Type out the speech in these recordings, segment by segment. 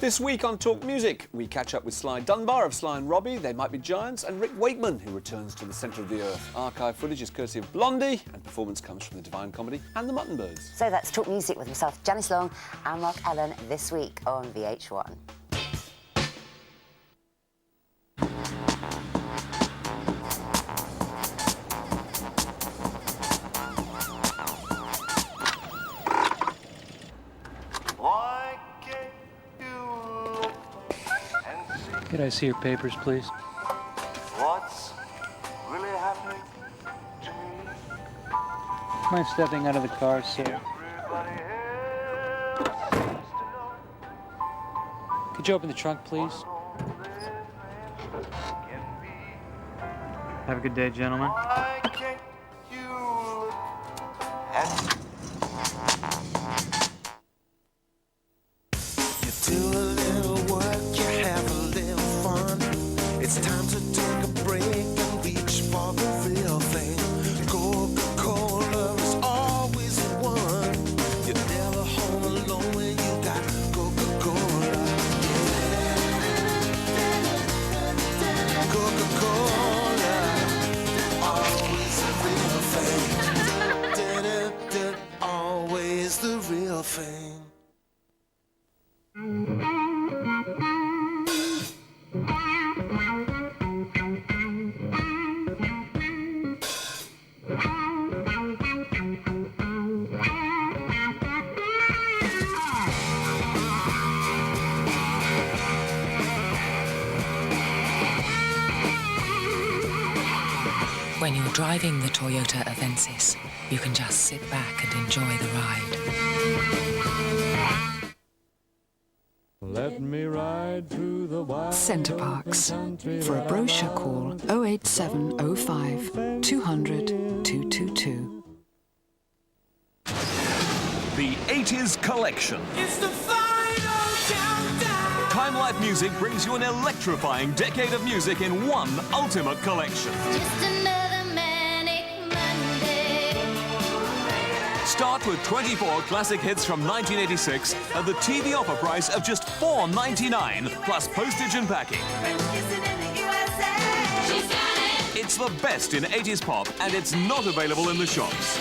This week on Talk Music, we catch up with Sly Dunbar of Sly and Robbie, They Might Be Giants, and Rick Wakeman, who returns to the centre of the earth. Archive footage is courtesy of Blondie, and performance comes from the Divine Comedy and the Mutton Birds. So that's Talk Music with myself, Janice Long, and Mark Allen this week on VH1. Could I see your papers, please? What's really happening to me? Mind stepping out of the car, sir? Everybody else seems to know Could you open the trunk, please? all this can be. Have a good day, gentlemen. Why can't you look at You do a little work, you have a little fun. It's time to take a break and reach for the real thing. Coca-Cola is always the one. You're never home alone when you got Coca-Cola. Coca-Cola, always the real thing. Always the real thing. When you're driving the Toyota Avensis, you can just sit back and enjoy the ride. Let me ride through the wild Centre Parks. For a brochure, call 08705 200 222. The 80s Collection. It's the final countdown. Time Life Music brings you an electrifying decade of music in one ultimate collection. Just another manic Monday. Start with 24 classic hits from 1986 at the TV offer price of just $4.99 plus postage and packing. It's the best in 80s pop, and it's not available in the shops.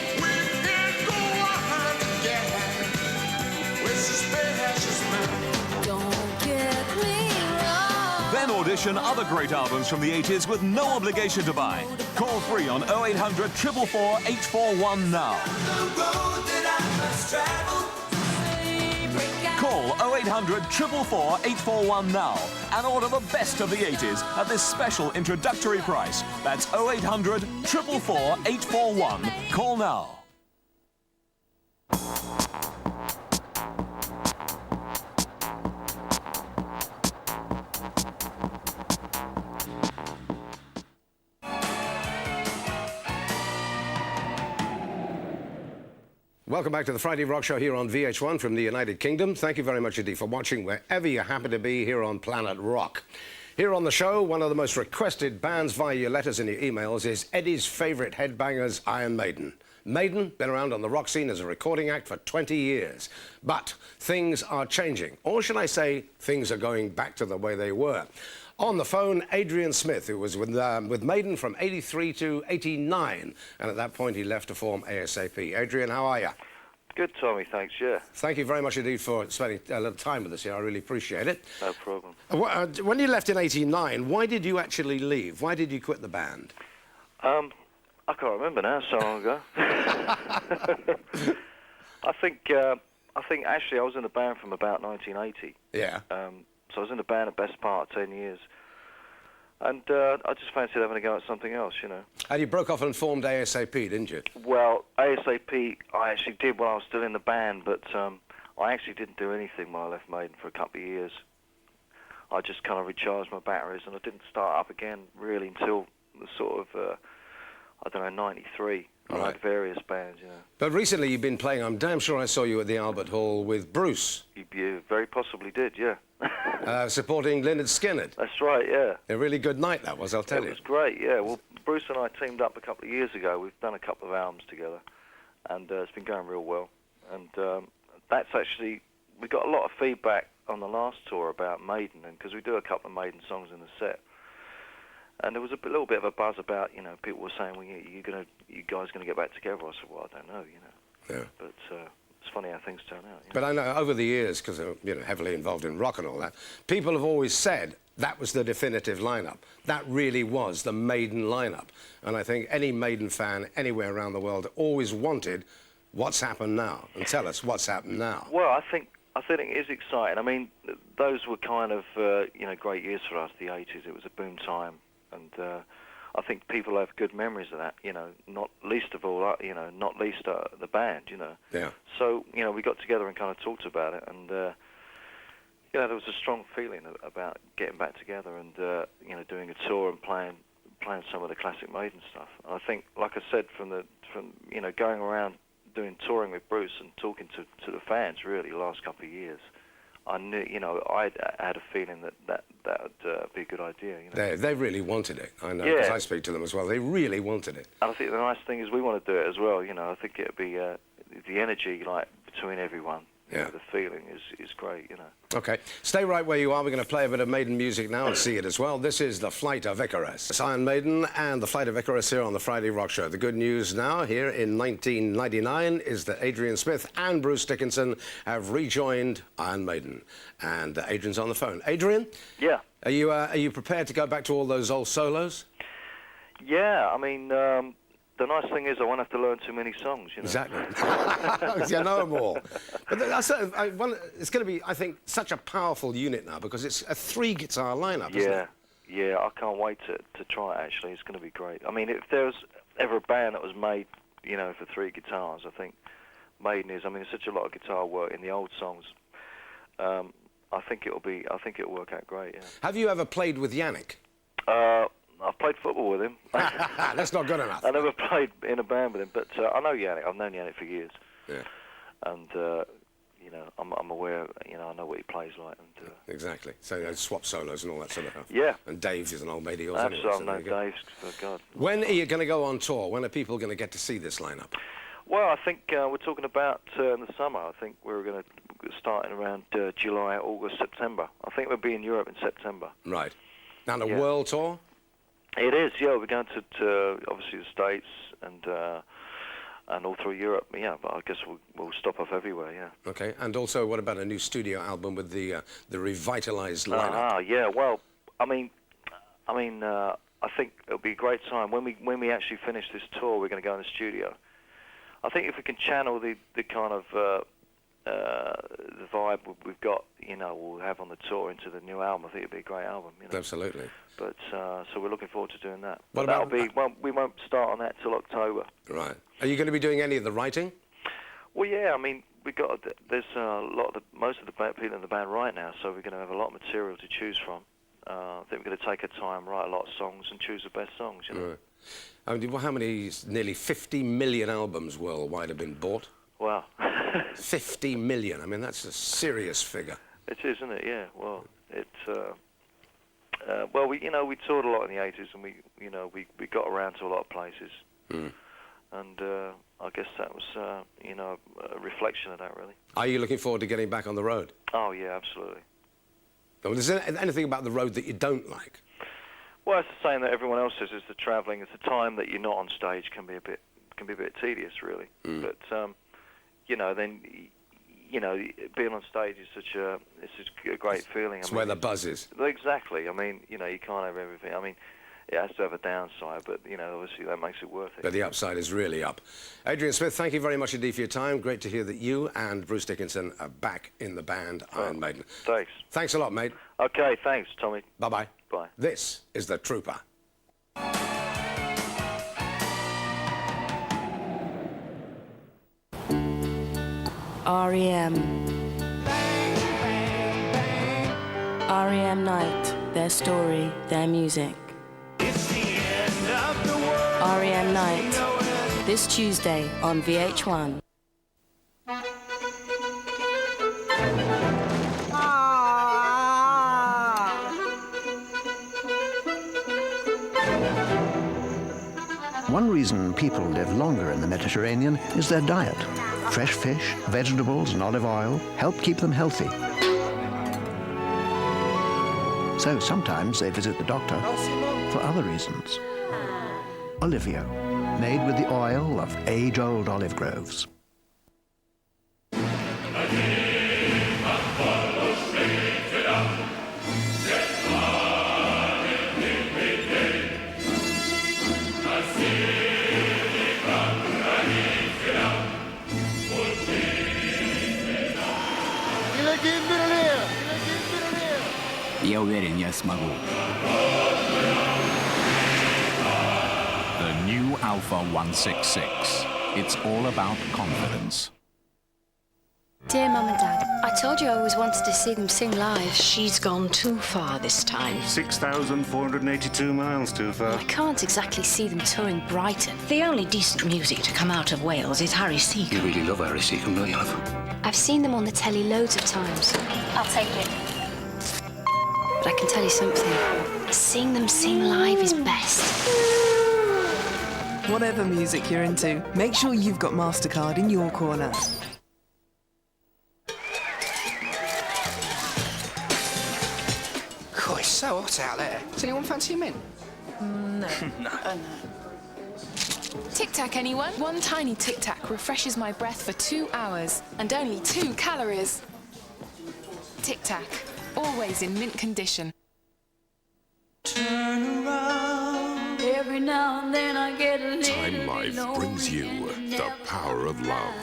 Don't get me wrong. Then audition other great albums from the 80s with no obligation to buy. Call free on 0800 444 841 now. Call 0800 444 841 now and order the best of the 80s at this special introductory price. That's 0800 444 841. Call now. Welcome back to the Friday Rock Show here on VH1 from the United Kingdom. Thank you very much indeed for watching wherever you happen to be here on Planet Rock. Here on the show, one of the most requested bands via your letters and your emails is Eddie's favourite headbangers, Iron Maiden. Maiden, been around on the rock scene as a recording act for 20 years. But things are changing. Or should I say, things are going back to the way they were. On the phone, Adrian Smith, who was with Maiden from 83 to 89, and at that point he left to form ASAP. Adrian, how are you? Good, Tommy, thanks, yeah. Thank you very much indeed for spending a little time with us here. I really appreciate it. No problem. When you left in 89, why did you actually leave? Why did you quit the band? I can't remember now, so long ago. I think actually I was in the band from about 1980. Yeah. So I was in the band the best part of 10 years. And I just fancied having a go at something else, you know. And you broke off and formed ASAP, didn't you? Well, ASAP I actually did while I was still in the band, but I actually didn't do anything when I left Maiden for a couple of years. I just kind of recharged my batteries, and I didn't start up again really until the sort of, I don't know, 93. I like various bands, you know. But recently you've been playing, I'm damn sure I saw you at the Albert Hall with Bruce. You very possibly did, yeah. Supporting Lynyrd Skynyrd. That's right, yeah. A really good night that was, I'll tell you. It was great, yeah. Well, Bruce and I teamed up a couple of years ago. We've done a couple of albums together, and it's been going real well. And that's actually, we got a lot of feedback on the last tour about Maiden, and because we do a couple of Maiden songs in the set. And there was a little bit of a buzz about, you know, people were saying, well, you guys going to get back together? I said, well, I don't know, you know. Yeah. But it's funny how things turn out. You know? But I know over the years, because I'm heavily involved in rock and all that, people have always said that was the definitive lineup. That really was the Maiden lineup. And I think any Maiden fan anywhere around the world always wanted what's happened now. And tell us what's happened now. Well, I think it is exciting. I mean, those were kind of, you know, great years for us, the 80s. It was a boom time. And I think people have good memories of that, you know, not least of all, you know, not least the band, you know. Yeah. So, you know, we got together and kind of talked about it, and, you know, there was a strong feeling about getting back together and, you know, doing a tour and playing some of the classic Maiden stuff. I think, like I said, from you know, going around doing touring with Bruce and talking to the fans, really, the last couple of years, I knew, you know, I had a feeling that would be a good idea. You know? They really wanted it. I know, because I speak to them as well. They really wanted it. And I think the nice thing is we want to do it as well. You know, I think it'd be the energy, like, between everyone. Yeah. You know, the feeling is great, you know. OK. Stay right where you are. We're going to play a bit of Maiden music now and see it as well. This is The Flight of Icarus. It's Iron Maiden and The Flight of Icarus here on the Friday Rock Show. The good news now here in 1999 is that Adrian Smith and Bruce Dickinson have rejoined Iron Maiden. And Adrian's on the phone. Adrian? Yeah. Are you prepared to go back to all those old solos? Yeah, I mean, the nice thing is I won't have to learn too many songs, you know. Exactly. You know them all. But it's going to be, I think, such a powerful unit now because it's a 3-guitar lineup, isn't it? Yeah, I can't wait to try it, actually. It's going to be great. I mean, if there was ever a band that was made, you know, for 3 guitars, I think Maiden is. I mean, there's such a lot of guitar work in the old songs. I think it'll work out great, yeah. Have you ever played with Yannick? I've played football with him. That's not good enough. I never played in a band with him, but I know Yannick. I've known Yannick for years. Yeah. And, you know, I'm aware, you know, I know what he plays like. And, exactly. So swap solos and all that sort of stuff. Yeah. And Dave is an old mate of yours Absolutely, anyway. I've known Dave, for God. When are you going to go on tour? When are people going to get to see this lineup? Well, I think we're talking about in the summer. I think we're going to start in around July, August, September. I think we'll be in Europe in September. Right. And a world tour? It is, yeah. We're going to obviously the States and all through Europe. Yeah, but I guess we'll stop off everywhere. Yeah. Okay. And also, what about a new studio album with the revitalized lineup? Yeah. Well, I mean, I think it'll be a great time when we actually finish this tour. We're going to go in the studio. I think if we can channel the kind of the vibe we've got, you know, we'll have on the tour into the new album, I think it'd be a great album. You know? Absolutely. But so we're looking forward to doing that. What but about we won't start on that till October. Right. Are you going to be doing any of the writing? Well, yeah. I mean, there's most of the people in the band right now, so we're going to have a lot of material to choose from. I think we're going to take our time, write a lot of songs, and choose the best songs. You know. Right. I mean, how many? Nearly 50 million albums worldwide have been bought. Wow. 50 million. I mean, that's a serious figure. It is, isn't it? Yeah. Well, it's. Well, we toured a lot in the 80s, and we got around to a lot of places, and I guess that was a reflection of that, really. Are you looking forward to getting back on the road? Oh yeah, absolutely. Well, is there anything about the road that you don't like? Well, it's the same that everyone else says. It's the travelling. It's the time that you're not on stage can be a bit tedious, really. But then. Being on stage is such a great feeling. It's where the buzz is. Exactly. I mean, you can't have everything. I mean, it has to have a downside, but, obviously that makes it worth it. But the upside is really up. Adrian Smith, thank you very much indeed for your time. Great to hear that you and Bruce Dickinson are back in the band Iron Maiden. Thanks. Thanks a lot, mate. Okay, thanks, Tommy. Bye-bye. Bye. This is The Trooper. REM. REM Night, their story, their music. REM Night, this Tuesday on VH1. One reason people live longer in the Mediterranean is their diet. Fresh fish, vegetables and olive oil help keep them healthy. So sometimes they visit the doctor for other reasons. Olivio, made with the oil of age-old olive groves. Я уверен, я смогу. The new Alpha 166. It's all about confidence. Dear Mum and Dad, I told you I always wanted to see them sing live. She's gone too far this time. 6,482 miles too far. I can't exactly see them touring Brighton. The only decent music to come out of Wales is Harry Seacombe. You really love Harry Seacombe, don't you, love? I've seen them on the telly loads of times. I'll take it. But I can tell you something. Seeing them sing live is best. Whatever music you're into, make sure you've got MasterCard in your corner. God, it's so hot out there. Does anyone fancy a mint? No. No. Oh, no. Tic Tac, anyone? One tiny Tic Tac refreshes my breath for 2 hours and only 2 calories. Tic Tac, always in mint condition. Turn around. Every now and then I get a little Time Life brings you the power of love.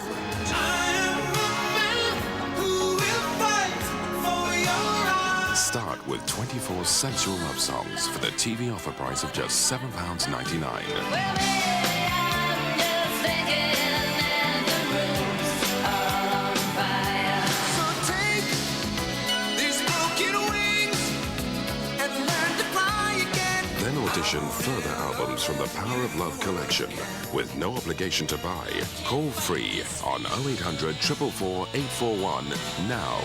Start with 24 sensual love songs for the TV offer price of just £7.99. Then audition further albums from the Power of Love collection with no obligation to buy. Call free on 0800 444 841 now.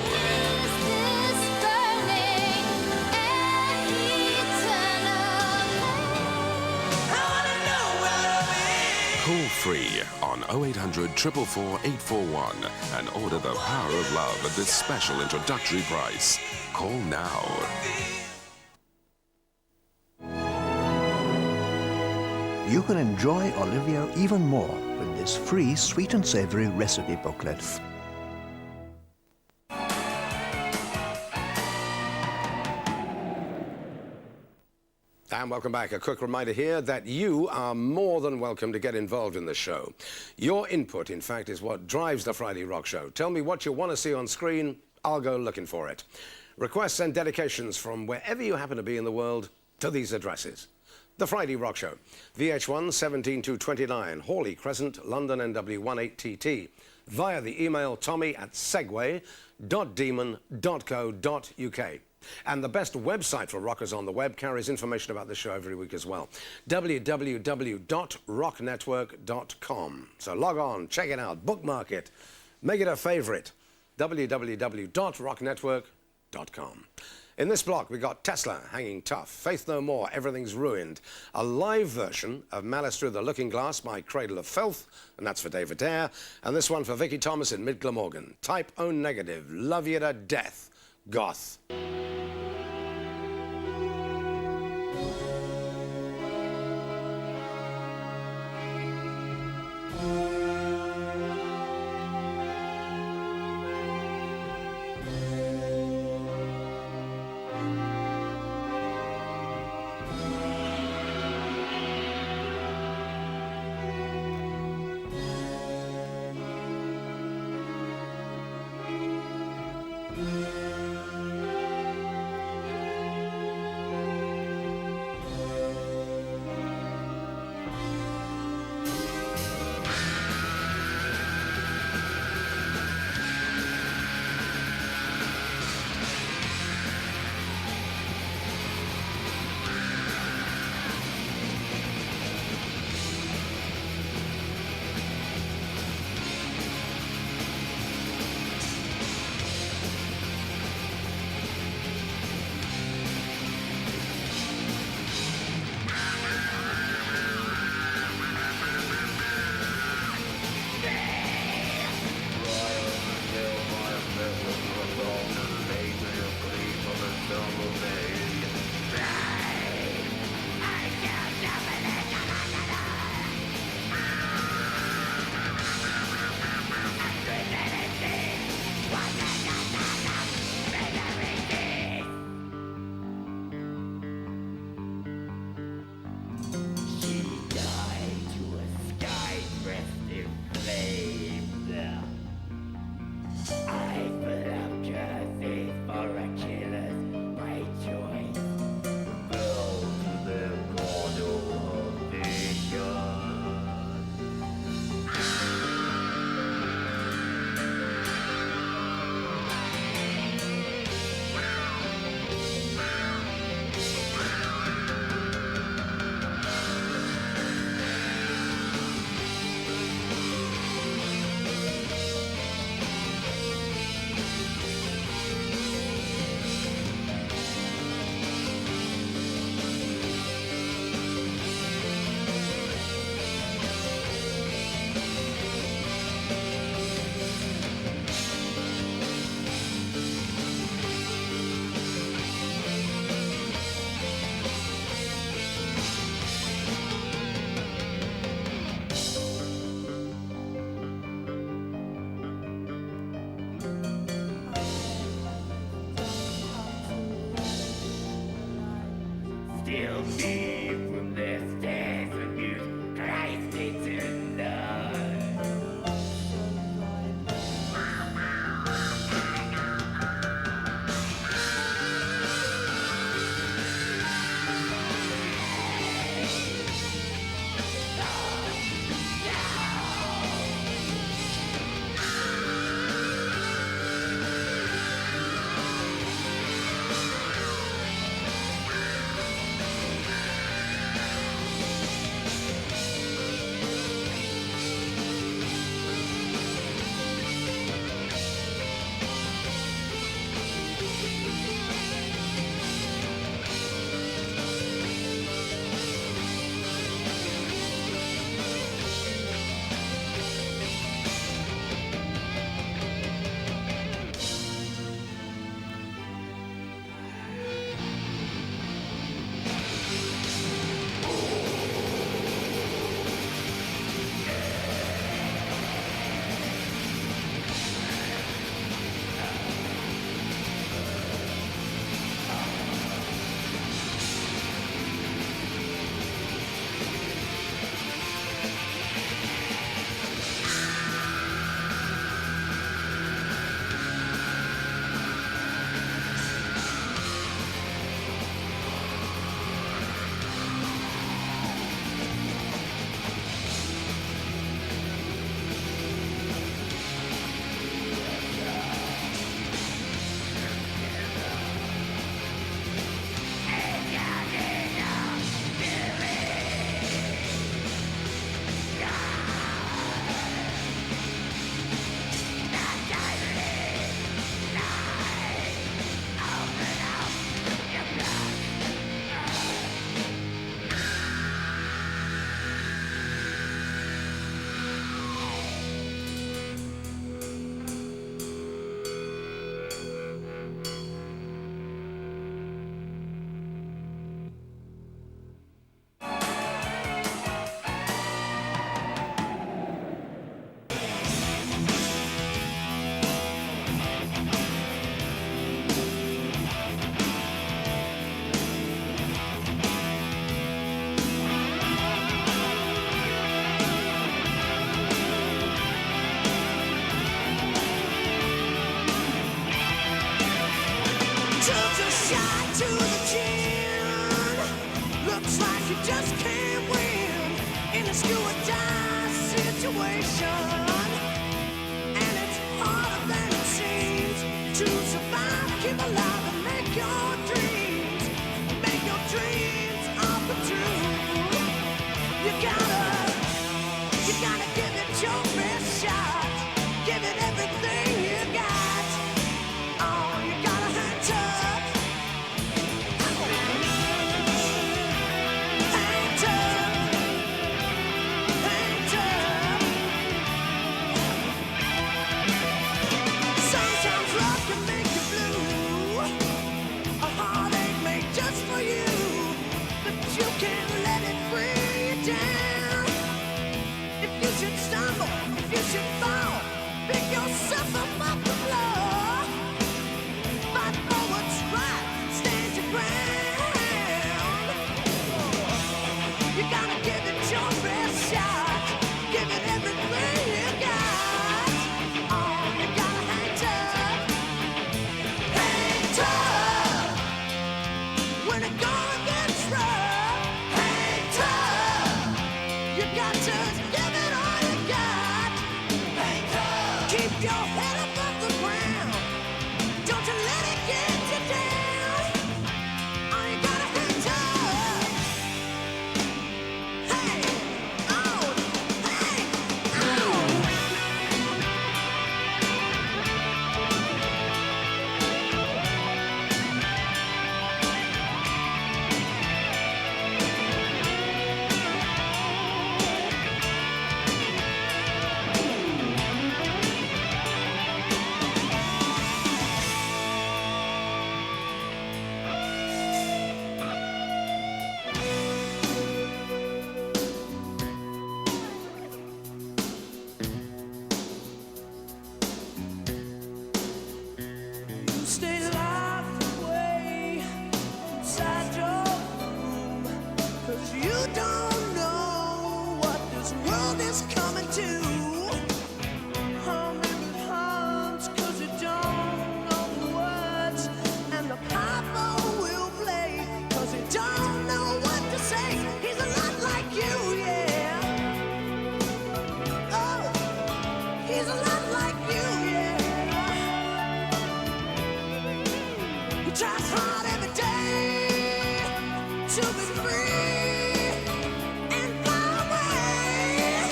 Call free on 0800 444 841 and order the Power of Love at this special introductory price. Call now. You can enjoy Olivio even more with this free sweet and savoury recipe booklet. And welcome back. A quick reminder here that you are more than welcome to get involved in the show. Your input, in fact, is what drives the Friday Rock Show. Tell me what you want to see on screen. I'll go looking for it. Requests and dedications from wherever you happen to be in the world to these addresses. The Friday Rock Show, VH1 17229, Hawley Crescent, London NW18TT, via the email tommy@segway.demon.co.uk. And the best website for rockers on the web carries information about the show every week as well, www.rocknetwork.com. So log on, check it out, bookmark it, make it a favorite, www.rocknetwork.com. In this block, we got Tesla, Hanging Tough, Faith No More, Everything's Ruined, a live version of Malice Through the Looking Glass by Cradle of Filth, and that's for David Dare, and this one for Vicky Thomas in Mid Glamorgan. Type O Negative, Love You to Death, Goth. Keep your head above the ground. tries hard every day to be free and fly away.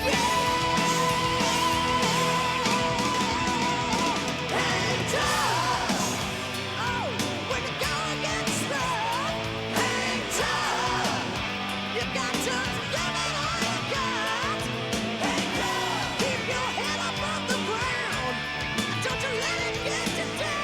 Yeah. Hang tough. Oh, when the going gets rough, hang tough. You got to give it all you got. Hang tough. Keep your head up off the ground. Don't you let it get you down.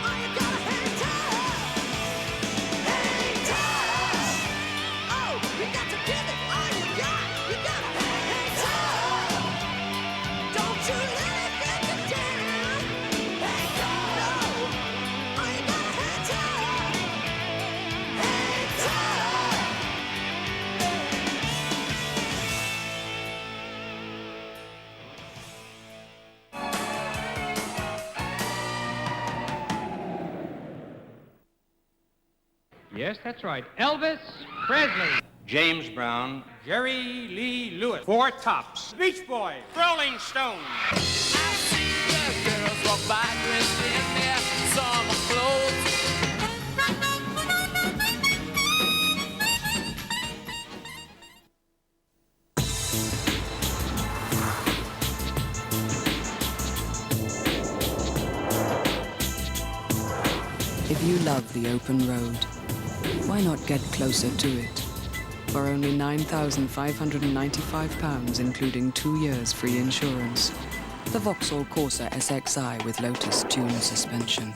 Oh, you gotta hang tough. Hang tough. Oh, you got to give it all you got. You gotta hang tough. Don't you let it get you down. Hang tough. No. Oh, you gotta hang tough. Hang tough. Yes, that's right. Elvis Presley. James Brown. Jerry Lee Lewis. Four Tops. Beach Boys. Rolling Stones. Girls walk by dressed in their summer clothes. If you love the open road, why not get closer to it? For only £9,595, including 2 years free insurance. The Vauxhall Corsa SXI with Lotus Tune suspension.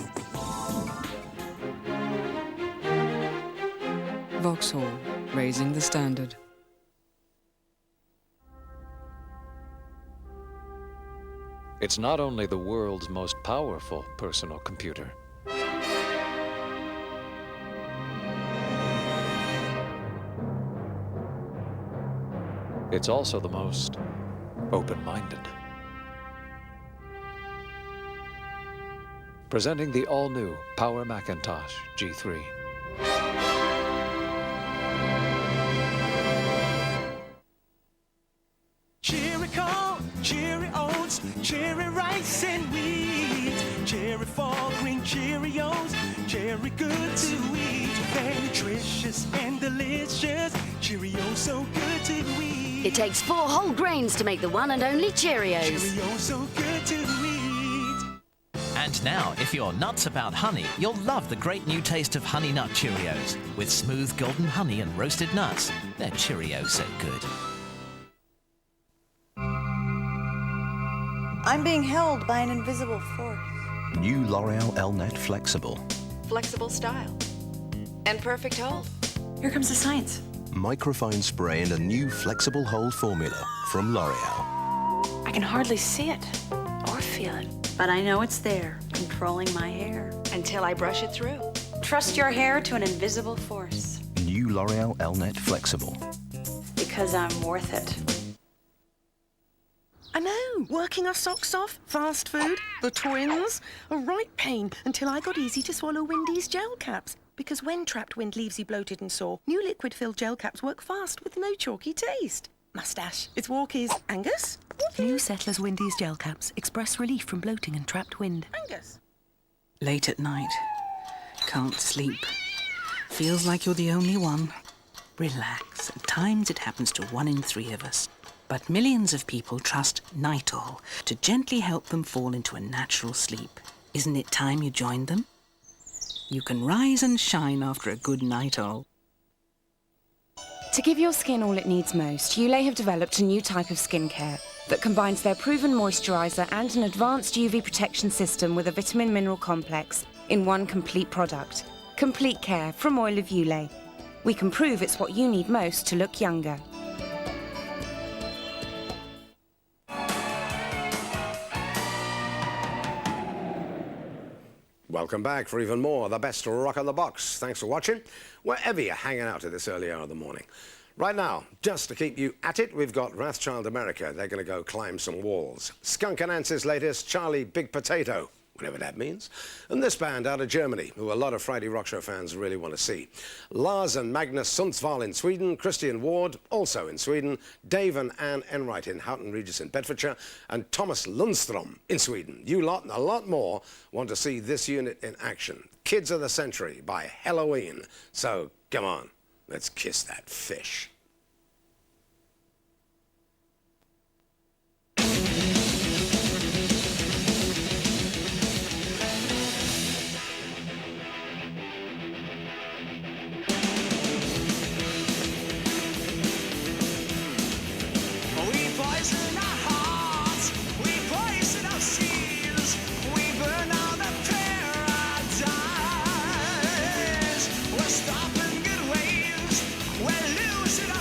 Vauxhall, raising the standard. It's not only the world's most powerful personal computer. It's also the most open-minded. Presenting the all-new Power Macintosh G3. Cherry corn, cherry oats, cherry rice and wheat, cherry fall green Cheerios, cherry good to eat, very nutritious and delicious, Cheerios so good to eat. It takes 4 whole grains to make the one and only Cheerios. Cheerios so good to eat. And now, if you're nuts about honey, you'll love the great new taste of Honey Nut Cheerios. With smooth golden honey and roasted nuts, they're Cheerios so good. I'm being held by an invisible force. New L'Oreal Elnet Flexible. Flexible style. And perfect hold. Here comes the science. Microfine spray and a new flexible hold formula from L'Oreal. I can hardly see it or feel it, but I know it's there, controlling my hair. Until I brush it through. Trust your hair to an invisible force. New L'Oreal Elnet Flexible. Because I'm worth it. I know, working our socks off, fast food, the twins, a right pain until I got easy to swallow Windy's gel caps. Because when trapped wind leaves you bloated and sore, new liquid-filled gel caps work fast with no chalky taste. Mustache, it's Walkies. Angus? New Settlers Windy's gel caps. Express relief from bloating and trapped wind. Angus? Late at night. Can't sleep. Feels like you're the only one. Relax. At times it happens to 1 in 3 of us. But millions of people trust Nitol to gently help them fall into a natural sleep. Isn't it time you joined them? You can rise and shine after a good Nitol. To give your skin all it needs most, Ulay have developed a new type of skincare that combines their proven moisturiser and an advanced UV protection system with a vitamin-mineral complex in one complete product. Complete care from Oil of Ulay. We can prove it's what you need most to look younger. Welcome back for even more of the best rock in the box. Thanks for watching, wherever you're hanging out at this early hour of the morning. Right now, just to keep you at it, we've got Wrathchild America. They're going to go climb some walls. Skunk Anance's latest, Charlie Big Potato, whatever that means. And this band out of Germany, who a lot of Friday Rock Show fans really want to see. Lars and Magnus Sundsvall in Sweden, Christian Ward, also in Sweden, Dave and Anne Enright in Houghton Regis in Bedfordshire, and Thomas Lundström in Sweden. You lot and a lot more want to see this unit in action. Kids of the Century by Halloween. So, come on, let's kiss that fish. We're stopping good waves, we're losing our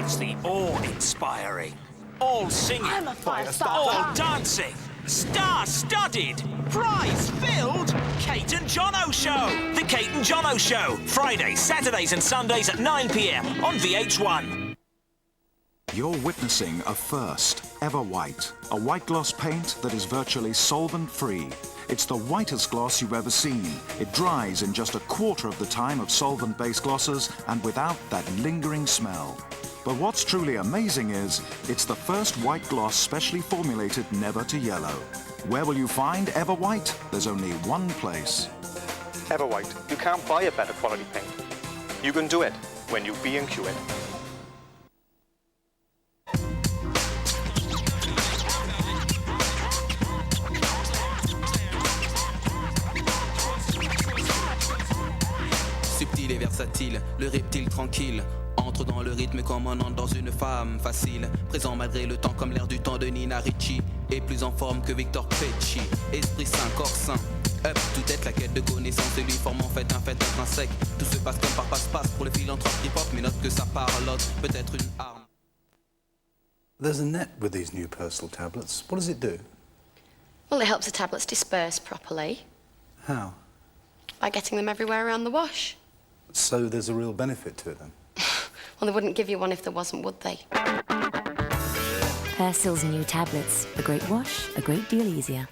It's the awe-inspiring, all singing, I'm a five-star all fan. dancing, star-studded, prize-filled Kate and Jono Show. The Kate and Jono Show, Fridays, Saturdays and Sundays at 9 p.m. on VH1. You're witnessing a first ever white, a white gloss paint that is virtually solvent-free. It's the whitest gloss you've ever seen. It dries in just a quarter of the time of solvent-based glosses and without that lingering smell. But what's truly amazing is, it's the first white gloss specially formulated never to yellow. Where will you find Ever White? There's only one place. Ever White, you can't buy a better quality paint. You can do it when you B&Q it. Subtil et versatile, le reptile tranquille entre dans le rythme comme on entre dans une femme facile, présent malgré le temps comme l'air du temps de Nina Ricci, et plus en forme que Victor Pecci. Esprit sain, corps sain, up to date, la quête de connaissance et lui forme en fait un fait intrinsèque. Tout se passe comme par passe-passe pour le philanthrope hip-hop, mais note que ça parlotte, peut-être une arme. There's a net with these new personal tablets. What does it do? Well, it helps the tablets disperse properly How? by getting them everywhere around the wash. So there's a real benefit to it then? Well, they wouldn't give you one if there wasn't, would they? Persil's new tablets. A great wash, a great deal easier.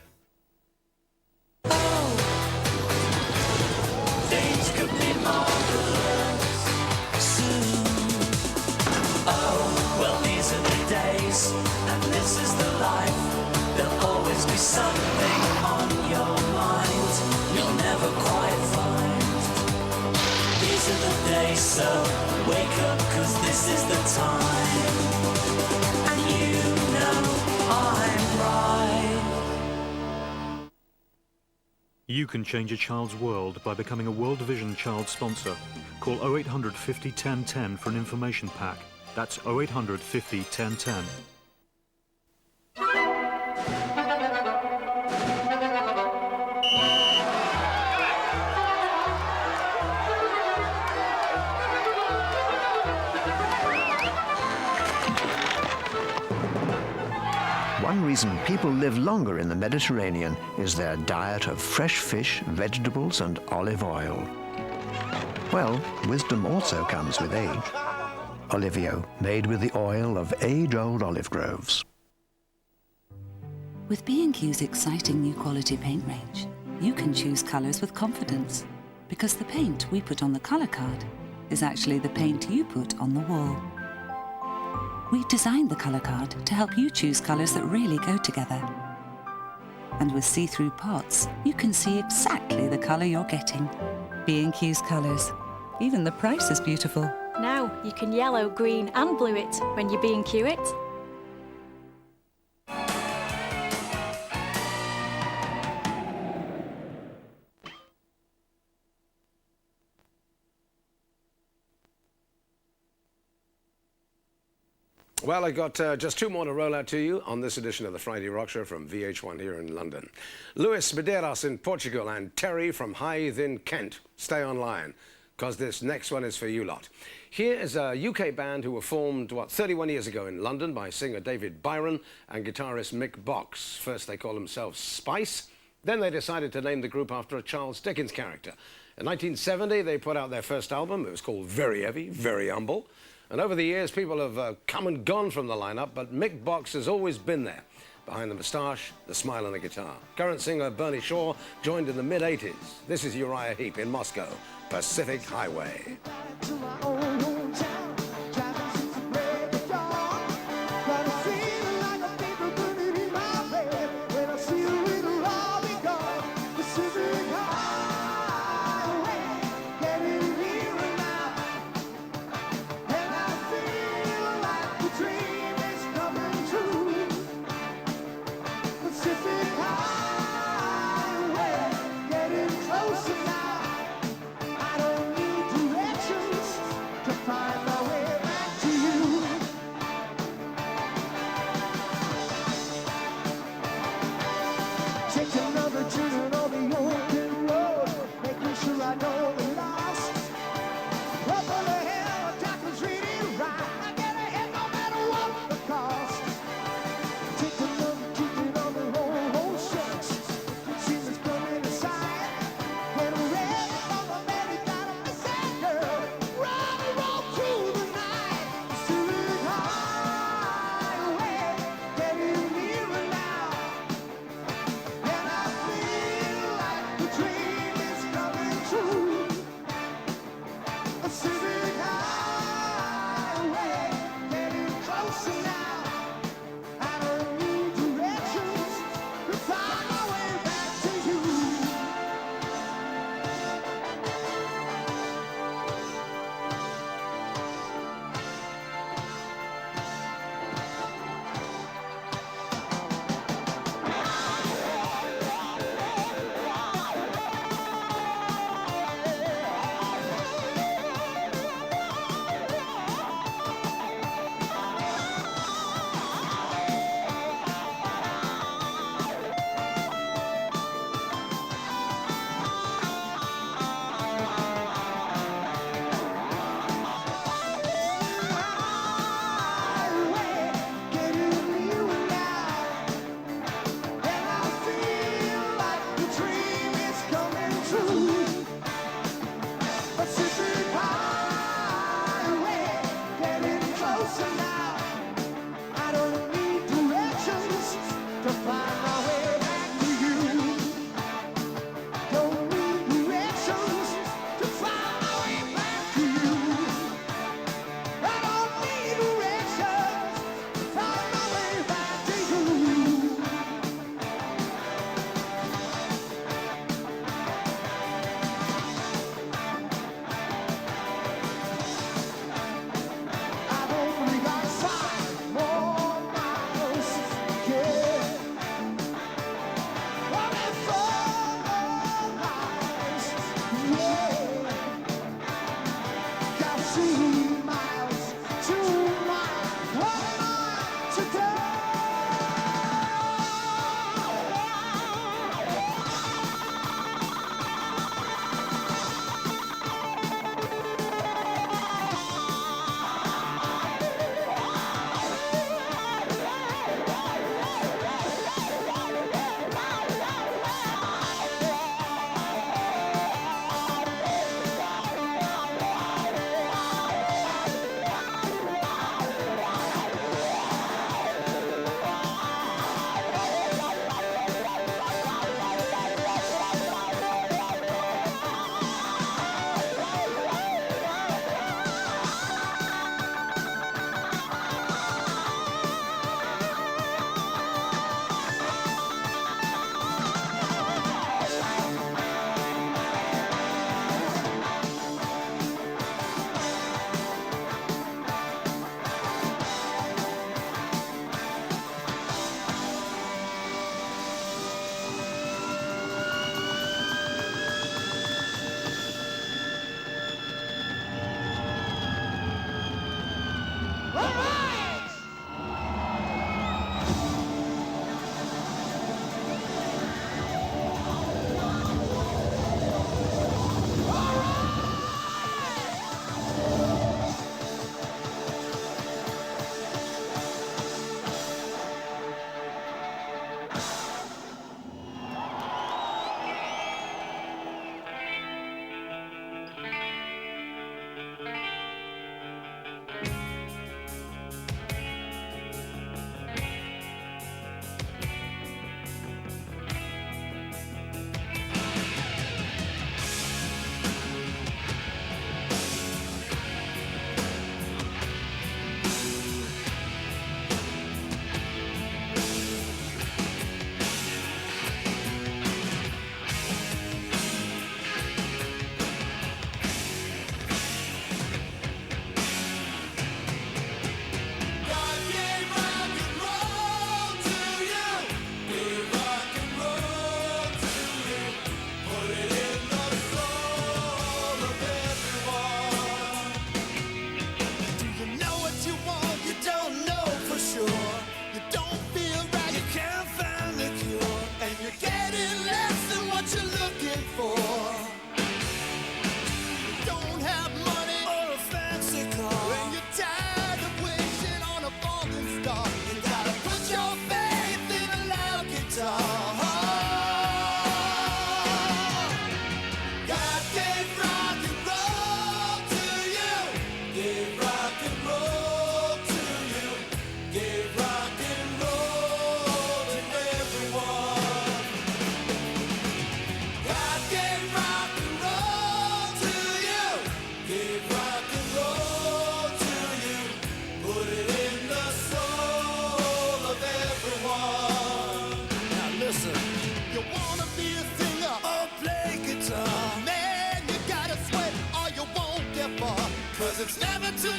Things could be marvelous soon. Oh, well, these are the days, and this is the life. There'll always be something on your mind you'll never quite find. These are the days, so wake up, 'cause this is the time. And you know I'm right. You can change a child's world by becoming a World Vision Child sponsor. Call 0800 50 10 10 for an information pack. That's 0800 50 10 10. One reason people live longer in the Mediterranean is their diet of fresh fish, vegetables and olive oil. Well, wisdom also comes with age. Olivio, made with the oil of age-old olive groves. With B&Q's exciting new quality paint range, you can choose colours with confidence, because the paint we put on the colour card is actually the paint you put on the wall. We've designed the colour card to help you choose colours that really go together. And with see-through pots, you can see exactly the colour you're getting. B&Q's colours. Even the price is beautiful. Now you can yellow, green and blue it when you B&Q it. Well, I got just two more to roll out to you on this edition of the Friday Rock Show from VH1 here in London. Luis Medeiros in Portugal and Terry from Hythe in Kent. Stay online, because this next one is for you lot. Here is a UK band who were formed, 31 years ago in London by singer David Byron and guitarist Mick Box. First they called themselves Spice, then they decided to name the group after a Charles Dickens character. In 1970 they put out their first album. It was called Very Heavy, Very Humble. And over the years, people have come and gone from the lineup, but Mick Box has always been there, behind the moustache, the smile and the guitar. Current singer Bernie Shaw joined in the mid-80s. This is Uriah Heep in Moscow, Pacific Highway.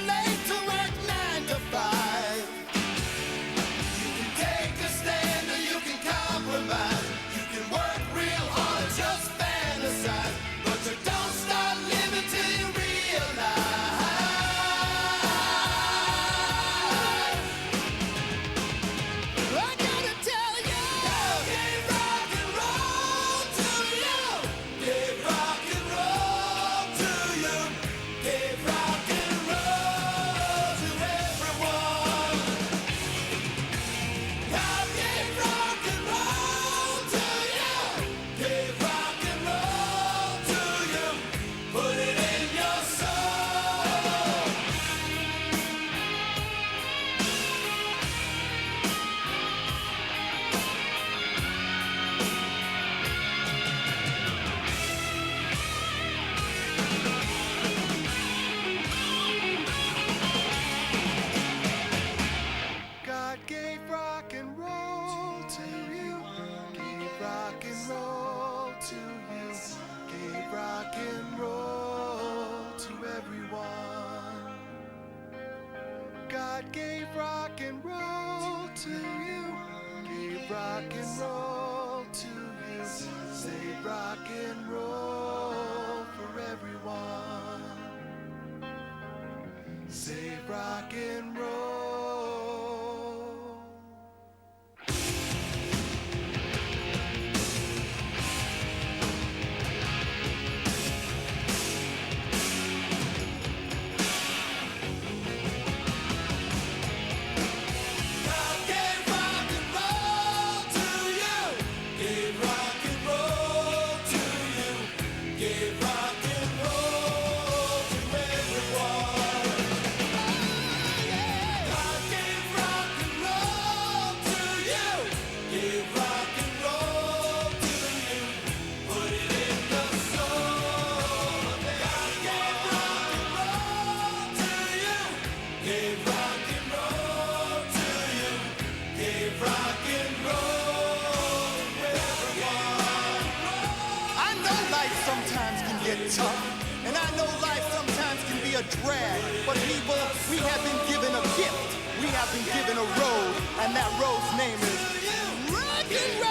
late to work 9 to 5. You can take a stand or you can compromise. You can work real hard, just fantasize. But you don't start living till you realize. I gotta tell you, gave rock and roll to you. Gave rock and roll to you. Gave rock and roll to everyone. God gave rock and roll to you. Gave rock and roll to you. Put it in your soul. God gave rock and roll to you. Gave rock and roll to you. Gave rock and roll to everyone. God gave rock and roll to you. Gave rock and roll to you. Save rock and roll for everyone. Save rock and roll. God gave rock and roll to you. Gave rock and roll to you. Gave rock and roll to everyone. God gave rock and roll to you. Gave rock and roll to you. Put it in the soul. God gave rock and roll to you. Gave rock and roll to you. Gave rock and roll to everyone. I know life sometimes can get tough, and I know life sometimes can be a drag. But people, we have been given a gift. We have been given a road, and that road's name is rock and roll.